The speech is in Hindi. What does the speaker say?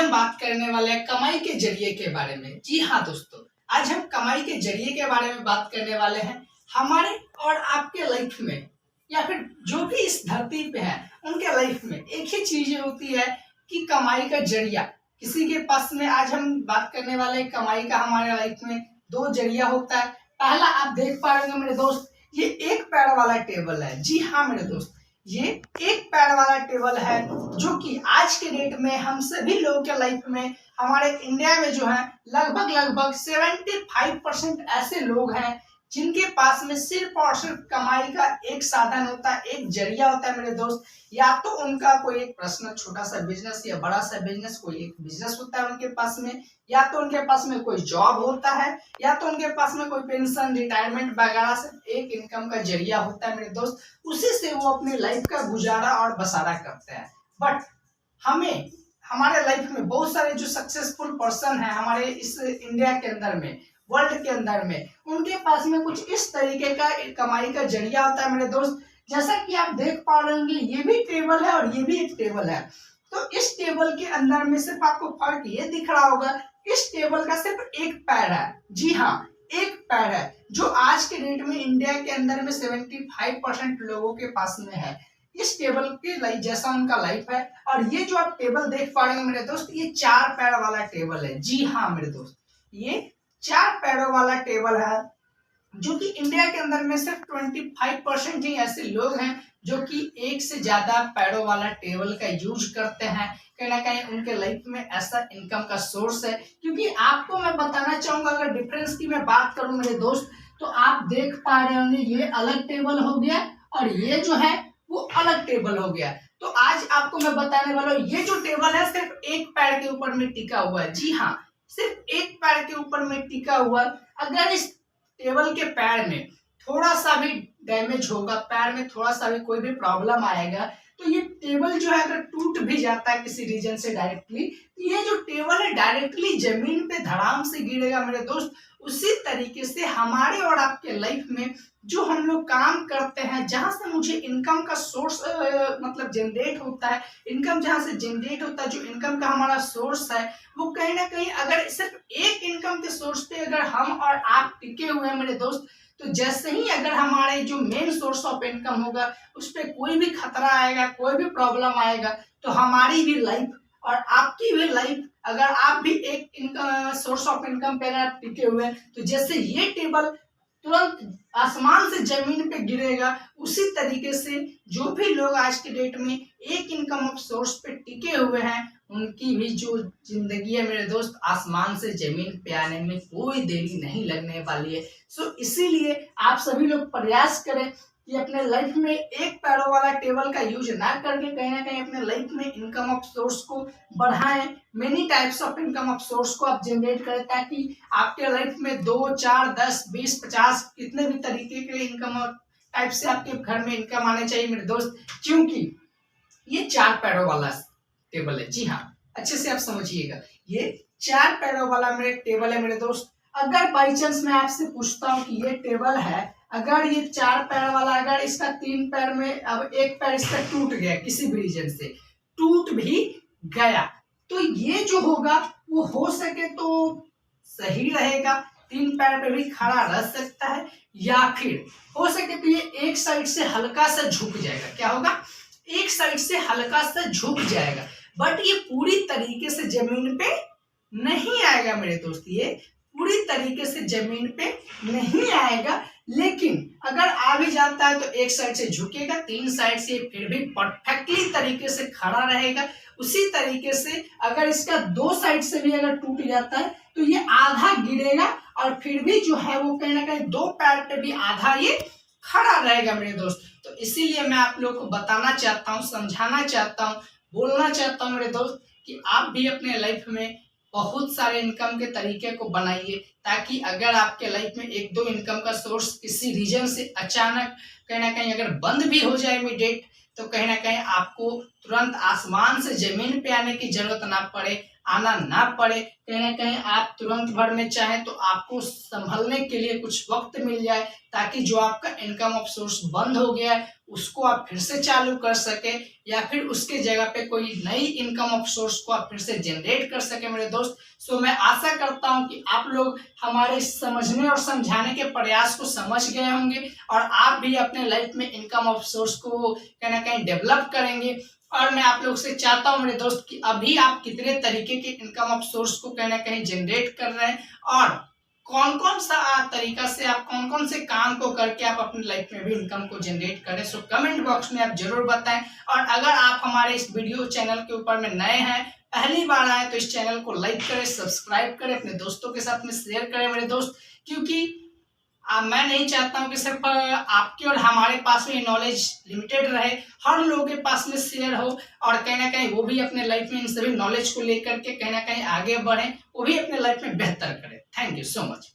हम बात करने वाले हैं कमाई के जरिए के बारे में। जी हाँ दोस्तों, आज हम कमाई के जरिए के बारे में बात करने वाले हैं। हमारे और आपके लाइफ में या फिर जो भी इस धरती पे है उनके लाइफ में एक ही चीज होती है कि कमाई का जरिया। किसी के पास में आज हम बात करने वाले हैं कमाई का। हमारे लाइफ में दो जरिया होता है। पहला आप देख पा रहे होंगे मेरे दोस्त, ये एक पैर वाला टेबल है। जी हाँ मेरे दोस्त, ये एक पैर वाला टेबल है जो कि आज के डेट में हम सभी लोगों के लाइफ में, हमारे इंडिया में जो है लगभग 75% ऐसे लोग हैं जिनके पास में सिर्फ और सिर्फ कमाई का एक साधन होता है, एक जरिया होता है मेरे दोस्त। या तो उनका कोई एक पर्सनल छोटा सा बिजनेस या बड़ा सा बिजनेस, कोई एक बिजनेस होता है उनके पास में, या तो उनके पास में कोई जॉब होता है, या तो उनके पास में कोई पेंशन रिटायरमेंट वगैरह से एक इनकम का जरिया होता है मेरे दोस्त। उसी से वो अपनी लाइफ का गुजारा और बसारा करते हैं। बट हमें हमारे लाइफ में बहुत सारे जो सक्सेसफुल पर्सन है हमारे इस इंडिया के अंदर में, वर्ल्ड के अंदर में, उनके पास में कुछ इस तरीके का कमाई का जरिया होता है मेरे दोस्त। जैसा कि आप देख पा रहे होंगे, ये भी टेबल है और ये भी एक टेबल है। तो इस टेबल के अंदर में सिर्फ आपको फर्क ये दिख रहा होगा, इस टेबल का सिर्फ एक पैर है। जी हाँ, एक पैर है जो आज के डेट में इंडिया के अंदर में 75% लोगों के पास में है। इस टेबल के लाइफ जैसा उनका लाइफ है। और ये जो आप टेबल देख पा रहे हो मेरे दोस्त, ये 4 पैर वाला टेबल है। जी हाँ मेरे दोस्त, ये 4 पैरों वाला टेबल है जो कि इंडिया के अंदर में सिर्फ 25% ही ऐसे लोग हैं जो कि एक से ज्यादा पैरों वाला टेबल का यूज करते हैं। कहीं ना कहीं उनके लाइफ में ऐसा इनकम का सोर्स है। क्योंकि आपको मैं बताना चाहूंगा, अगर डिफरेंस की मैं बात करूं मेरे दोस्त, तो आप देख पा रहे होंगे ये अलग टेबल हो गया और ये जो है वो अलग टेबल हो गया। तो आज आपको मैं बताने वाला हूँ, ये जो टेबल है सिर्फ एक पैर के ऊपर में टिका हुआ है। जी हाँ, सिर्फ एक पैर के ऊपर में टिका हुआ। अगर इस टेबल के पैर में थोड़ा सा भी डैमेज होगा, पैर में थोड़ा सा भी कोई भी प्रॉब्लम आएगा, तो ये टेबल जो है अगर टूट भी जाता है किसी रीजन से डायरेक्टली, तो ये जो टेबल है डायरेक्टली जमीन पे धड़ाम से गिरेगा मेरे दोस्त। उसी तरीके से हमारे और आपके लाइफ में जो हम लोग काम करते हैं, जहां से मुझे इनकम का सोर्स मतलब जनरेट होता है, इनकम जहां से जनरेट होता है, जो इनकम का हमारा सोर्स है, वो कहीं ना कहीं अगर सिर्फ एक इनकम के सोर्स पे अगर हम और आप टिके हुए हैं मेरे दोस्त, तो जैसे ही अगर हमारे जो मेन सोर्स ऑफ इनकम होगा उस पर कोई भी खतरा आएगा, कोई भी प्रॉब्लम आएगा, तो हमारी भी लाइफ और आपकी भी लाइफ, अगर आप भी एक इनकम सोर्स ऑफ इनकम पे अगर टिके हुए हैं, तो जैसे ये टेबल तुरंत आसमान से जमीन पे गिरेगा, उसी तरीके से जो भी लोग आज के डेट में एक इनकम ऑफ सोर्स पे टिके हुए हैं, उनकी भी जो जिंदगी है मेरे दोस्त, आसमान से जमीन पे आने में कोई देरी नहीं लगने वाली है। सो इसीलिए आप सभी लोग प्रयास करें कि अपने लाइफ में एक पैरों वाला टेबल का यूज ना करके कहीं ना कहीं अपने लाइफ में इनकम ऑफ सोर्स को बढ़ाएं। Many types of income of source को आप जनरेट करें, ताकि आपके लाइफ में 2, 4, 10, 20, 50 कितने भी तरीके के इनकम टाइप से आपके घर में इनकम आने चाहिए मेरे दोस्त। क्योंकि ये 4 पैरों वाला टेबल है। जी हाँ, अच्छे से आप समझिएगा, ये 4 पैरों वाला मेरे टेबल है मेरे दोस्त। अगर बाई चांस मैं आपसे पूछता हूँ कि ये टेबल है, अगर ये 4 पैर वाला, अगर इसका 3 पैर में अब एक पैर इसका टूट गया, किसी भी रीजन से टूट भी गया, तो ये जो होगा वो हो सके तो सही रहेगा, 3 पैर पे भी खड़ा रह सकता है, या फिर हो सके तो ये एक साइड से हल्का सा झुक जाएगा। क्या होगा? एक साइड से हल्का सा झुक जाएगा, बट ये पूरी तरीके से जमीन पे नहीं आएगा मेरे दोस्त। ये पूरी तरीके से जमीन पे नहीं आएगा, लेकिन अगर आ भी जाता है तो एक साइड से झुकेगा, 3 साइड से फिर भी परफेक्टली तरीके से खड़ा रहेगा। उसी तरीके से अगर इसका 2 साइड से भी अगर टूट जाता है तो ये आधा गिरेगा, और फिर भी जो है वो कहीं ना कहीं 2 पैर पे भी आधा ये खड़ा रहेगा मेरे दोस्त। तो इसीलिए मैं आप लोग को बताना चाहता हूँ, समझाना चाहता हूँ, बोलना चाहता हूँ मेरे दोस्त कि आप भी अपने लाइफ में बहुत सारे इनकम के तरीके को बनाइए, ताकि अगर आपके लाइफ में 1-2 इनकम का सोर्स किसी रीजन से अचानक कहीं ना कहीं अगर बंद भी हो जाए इमीडिएट, तो कहीं ना कहीं आपको तुरंत आसमान से जमीन पे आने की जरूरत ना पड़े, आना ना पड़े, कहीं ना कहीं आप तुरंत भर में चाहें तो आपको संभलने के लिए कुछ वक्त मिल जाए, ताकि जो आपका इनकम ऑफ सोर्स बंद हो गया है उसको आप फिर से चालू कर सके, या फिर उसके जगह पे कोई नई इनकम ऑफ सोर्स को आप फिर से जनरेट कर सके मेरे दोस्त। सो मैं आशा करता हूं कि आप लोग हमारे समझने और समझाने के प्रयास को समझ गए होंगे, और आप भी अपने लाइफ में इनकम ऑफ सोर्स को कहीं ना कहीं डेवलप करेंगे। और मैं आप लोग से चाहता हूं मेरे दोस्त कि अभी आप कितने तरीके के इनकम ऑफ सोर्स को कहीं ना कहीं जनरेट कर रहे हैं, और कौन कौन सा तरीका से आप कौन कौन से काम को करके आप अपनी लाइफ में भी इनकम को जनरेट करें। सो कमेंट बॉक्स में आप जरूर बताएं। और अगर आप हमारे इस वीडियो चैनल के ऊपर में नए हैं, पहली बार आए, तो इस चैनल को लाइक करें, सब्सक्राइब करें, अपने दोस्तों के साथ में शेयर करें मेरे दोस्त, क्योंकि मैं नहीं चाहता हूं कि सिर्फ आपके और हमारे पास में नॉलेज लिमिटेड रहे, हर लोगों के पास में शेयर हो, और कहीं ना कहीं वो भी अपने लाइफ में इन सभी नॉलेज को लेकर के कहीं ना कहीं आगे बढ़े, वो भी अपने लाइफ में बेहतर करें। Thank you so much.